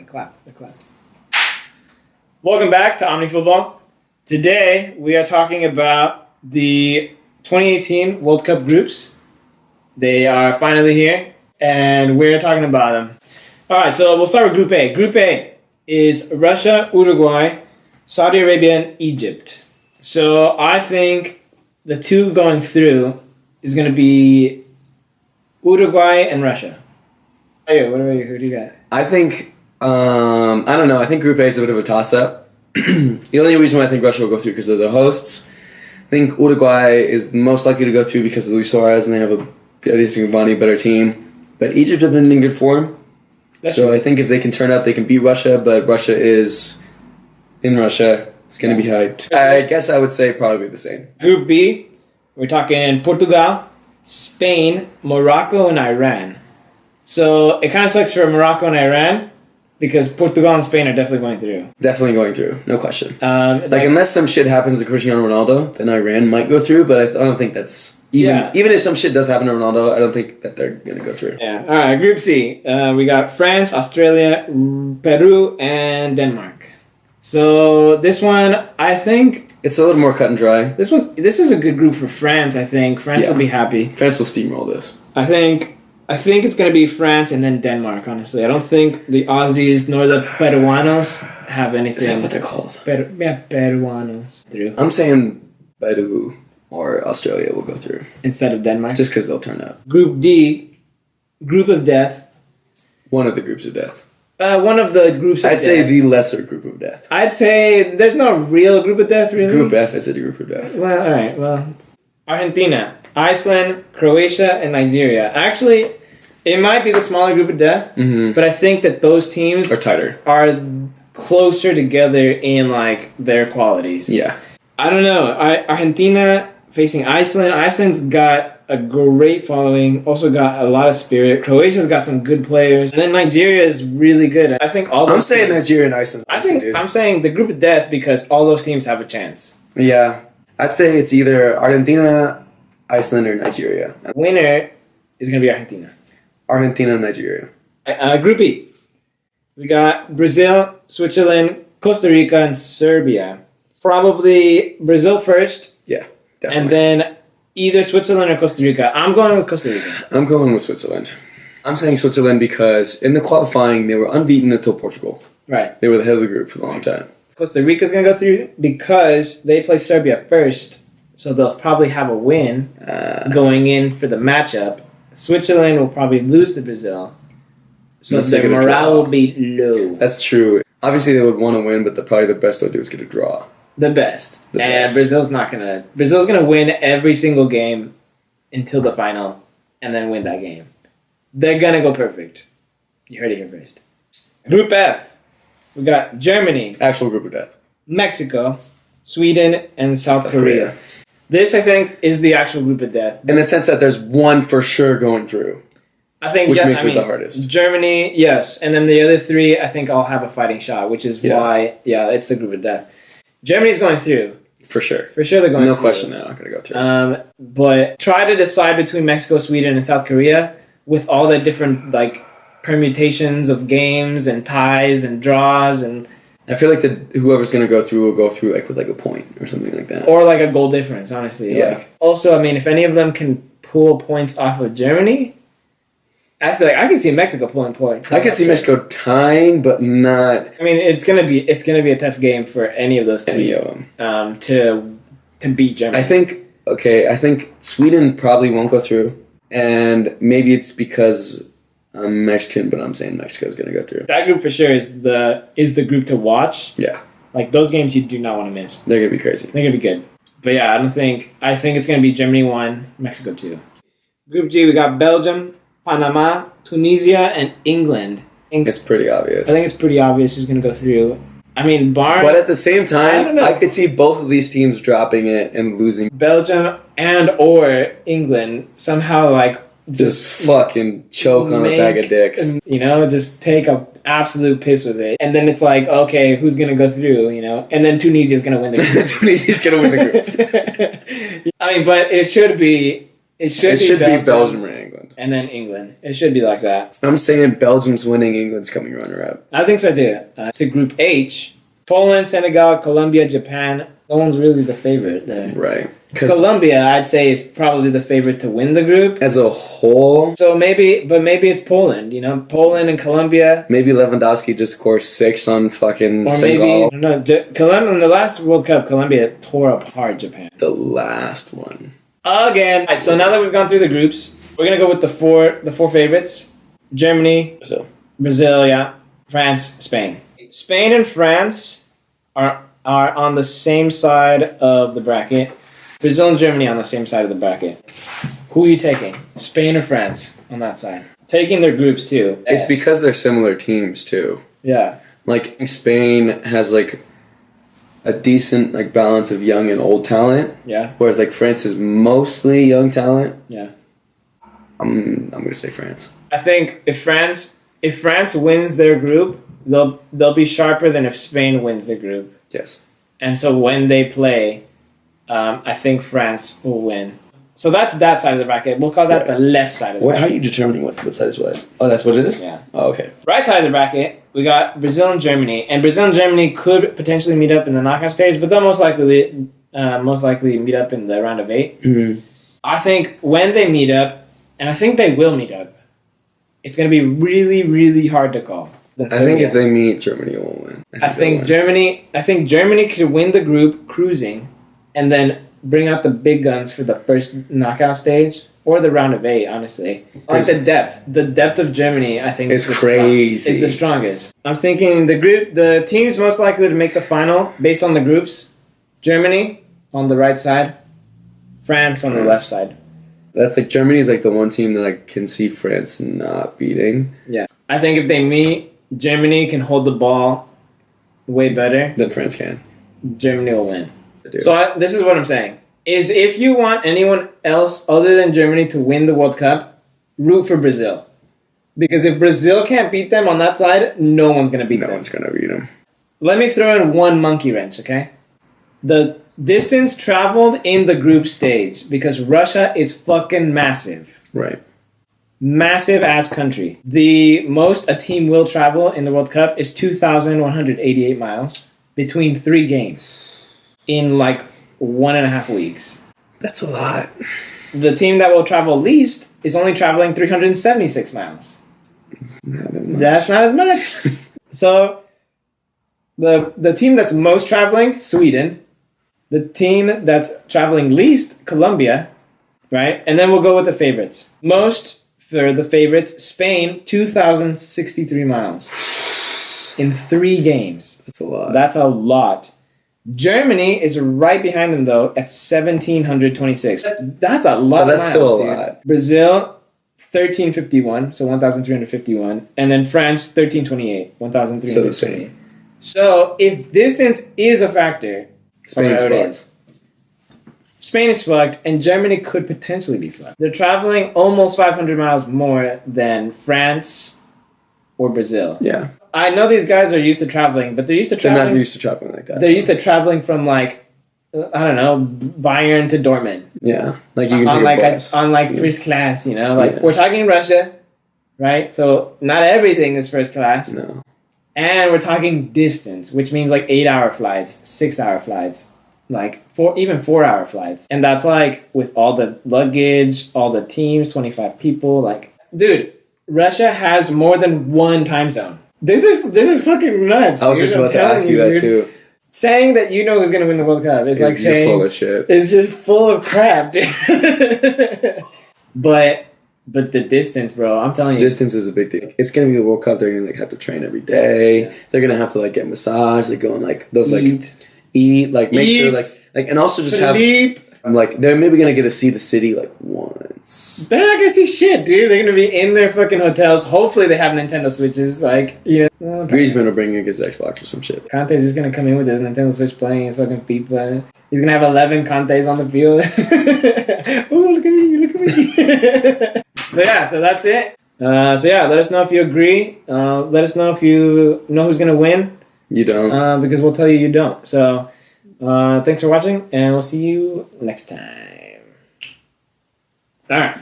clap. Welcome back to Omni Football. Today we are talking about the 2018 World Cup groups. They are finally here, and we're talking about them. All right, so we'll start with Group A. Group A is Russia, Uruguay, Saudi Arabia, and Egypt. So I think the two going through is going to be Uruguay and Russia. Hey, what about you? Who do you got? I think, I don't know. I think Group A is a bit of a toss-up. The only reason why I think Russia will go through because they're the hosts. I think Uruguay is most likely to go through because of Luis Suarez and they have a better team. But Egypt have been in good form. That's true. I think if they can turn up, they can beat Russia. But Russia is in Russia. It's going to be hyped. I guess I would say probably the same. Group B, we're talking Portugal, Spain, Morocco, and Iran. So it kind of sucks for Morocco and Iran because Portugal and Spain are definitely going through. Definitely going through, no question. Unless some shit happens to Cristiano Ronaldo, then Iran might go through. But I don't think that's even if some shit does happen to Ronaldo, I don't think that they're going to go through. Yeah. All right. Group C, we got France, Australia, Peru, and Denmark. So this one, I think it's a little more cut and dry. This is a good group for France. I think France will be happy. France will steamroll this. I think it's going to be France and then Denmark, honestly. I don't think the Aussies nor the Peruanos have anything. Is that what they're called? Peruanos. Through. I'm saying Peru or Australia will go through. Instead of Denmark? Just because they'll turn up. Group D, Group of Death. One of the groups of death. One of the groups of death. I'd say the lesser group of death. I'd say there's no real group of death, really. Group F is a group of death. Well, all right. Well, Argentina, Iceland, Croatia, and Nigeria. Actually, it might be the smaller group of death, but I think that those teams are tighter, are closer together in like their qualities. Yeah. I don't know. Argentina facing Iceland. Iceland's got a great following. Also got a lot of spirit. Croatia's got some good players, and then Nigeria is really good. I think all. Those I'm saying teams, Nigeria and Iceland. I'm saying the group of death because all those teams have a chance. Yeah, I'd say it's either Argentina, Iceland, or Nigeria. Winner is going to be Argentina. Argentina and Nigeria. Group E. We got Brazil, Switzerland, Costa Rica, and Serbia. Probably Brazil first. Yeah, definitely. And then either Switzerland or Costa Rica. I'm going with Costa Rica. I'm going with Switzerland. I'm saying Switzerland because in the qualifying, they were unbeaten until Portugal. Right. They were the head of the group for a long time. Costa Rica's going to go through because they play Serbia first, so they'll probably have a win going in for the matchup. Switzerland will probably lose to Brazil, so their morale will be low. That's true. Obviously, they would want to win, but probably the best they'll do is get a draw. The best. Brazil's not going to... Brazil's going to win every single game until the final and then win that game. They're going to go perfect. You heard it here first. Group F. We got Germany. Actual group of death. Mexico, Sweden, and South Korea. This, I think, is the actual group of death. In the sense that there's one for sure going through. I think, which makes it the hardest. Germany, yes. And then the other three, I think, all have a fighting shot, which is why, it's the group of death. Germany's going through. For sure. For sure they're going through. No question they're not going to go through. But try to decide between Mexico, Sweden, and South Korea with all the different, permutations of games and ties and draws and... I feel like whoever's going to go through will go through with a point or something like that. Or a goal difference, honestly. Yeah. Also, if any of them can pull points off of Germany, I feel like I can see Mexico pulling points. I can see Mexico tying, but not... it's gonna be a tough game for any of those teams. Any of them. To beat Germany. I think Sweden probably won't go through. And maybe it's because... I'm Mexican, but I'm saying Mexico's going to go through. That group for sure is the group to watch. Yeah. Those games you do not want to miss. They're going to be crazy. They're going to be good. But yeah, I think it's going to be Germany 1, Mexico 2. Group G, we got Belgium, Panama, Tunisia, and England. It's pretty obvious. I think it's pretty obvious who's going to go through. But at the same time, I could see both of these teams dropping it and losing. Belgium and or England somehow just fucking choke on a bag of dicks. And, just take a absolute piss with it. And then it's okay, who's going to go through, And then Tunisia's going to win the group. Tunisia's going to win the group. But it should be It should be Belgium or England. And then England. It should be like that. I'm saying Belgium's winning, England's coming runner-up. I think so too. To Group H, Poland, Senegal, Colombia, Japan. No one's really the favorite there. Right. Colombia, I'd say, is probably the favorite to win the group. As a whole. So maybe it's Poland, you know? Poland and Colombia. Maybe Lewandowski just scored 6 on fucking Senegal. No, Colombia, in the last World Cup, Colombia tore apart Japan. The last one. Again. Right, so now that we've gone through the groups, we're going to go with the four favorites. Germany, Brazil, yeah, France, Spain. Spain and France are on the same side of the bracket. Brazil and Germany on the same side of the bracket. Who are you taking? Spain or France on that side? Taking their groups too. It's because they're similar teams too. Yeah. Like Spain has like a decent like balance of young and old talent. Yeah. Whereas like France is mostly young talent. Yeah. I'm gonna say France. I think if France wins their group, they'll be sharper than if Spain wins the group. Yes. And so when they play, I think France will win. So that's that side of the bracket. We'll call that the left side of the bracket. How are you determining what side is what? Oh, that's what it is? Yeah. Oh, okay. Right side of the bracket, we got Brazil and Germany. And Brazil and Germany could potentially meet up in the knockout stage, but they'll most likely meet up in the round of 8. Mm-hmm. I think when they meet up, and I think they will meet up, it's going to be really, really hard to call. I think if they meet, Germany will win. I think Germany could win the group cruising, and then bring out the big guns for the first knockout stage or the round of 8. Honestly, like the depth of Germany, I think is crazy. Is the strongest. I'm thinking the teams most likely to make the final based on the groups: Germany on the right side, France on the left side. That's like Germany's like the one team that I can see France not beating. Yeah, I think if they meet, Germany can hold the ball way better than France can. Germany will win. So this is what I'm saying. Is if you want anyone else other than Germany to win the World Cup, root for Brazil. Because if Brazil can't beat them on that side, no one's going to beat them. No one's going to beat them. Let me throw in one monkey wrench, okay? The distance traveled in the group stage, because Russia is fucking massive. Right. Massive ass country. The most a team will travel in the World Cup is 2,188 miles between 3 games. In like 1.5 weeks. That's a lot. The team that will travel least is only traveling 376 miles. It's not as much. That's not as much. So the team that's most traveling, Sweden. The team that's traveling least, Colombia. Right? And then we'll go with the favorites. Most for the favorites, Spain, 2,063 miles. In 3 games. That's a lot. That's a lot. Germany is right behind them, though, at 1,726. That's a lot of miles, still a lot. Brazil, 1,351, so 1,351. And then France, 1,328, 1,328. So if distance is a factor, Spain's fucked. Spain is fucked, and Germany could potentially be fucked. They're traveling almost 500 miles more than France or Brazil. Yeah. I know these guys are used to traveling, but they're used to traveling. They're not used to traveling like that. They're used to traveling from like, I don't know, Bayern to Dortmund. Yeah, like you can on first class, you know. Like we're talking Russia, right? So not everything is first class. No. And we're talking distance, which means like 8-hour flights, 6-hour flights, like 4-hour flights, and that's like with all the luggage, all the teams, 25 people. Like, dude, Russia has more than one time zone. This is fucking nuts. I was just about to ask you that too. Saying that you know who's going to win the World Cup is like saying full of shit. It's just full of crap, dude. But the distance, bro, I'm telling you, distance is a big thing. It's going to be the World Cup. They're going to like have to train every day. Yeah. They're going to have to like get massage. They're going like those eat, like make sure like and also just sleep. Like they're maybe going to get to see the city like once. They're not going to see shit, dude. They're going to be in their fucking hotels. Hopefully they have Nintendo Switches, like, you know. Griezmann will bring in his Xbox or some shit. Conte's just going to come in with his Nintendo Switch playing his fucking FIFA. He's going to have 11 Contes on the field. Oh, look at me. So that's it. Let us know if you agree. Let us know if you know who's going to win. You don't. Because we'll tell you don't. So, thanks for watching, and we'll see you next time. All right.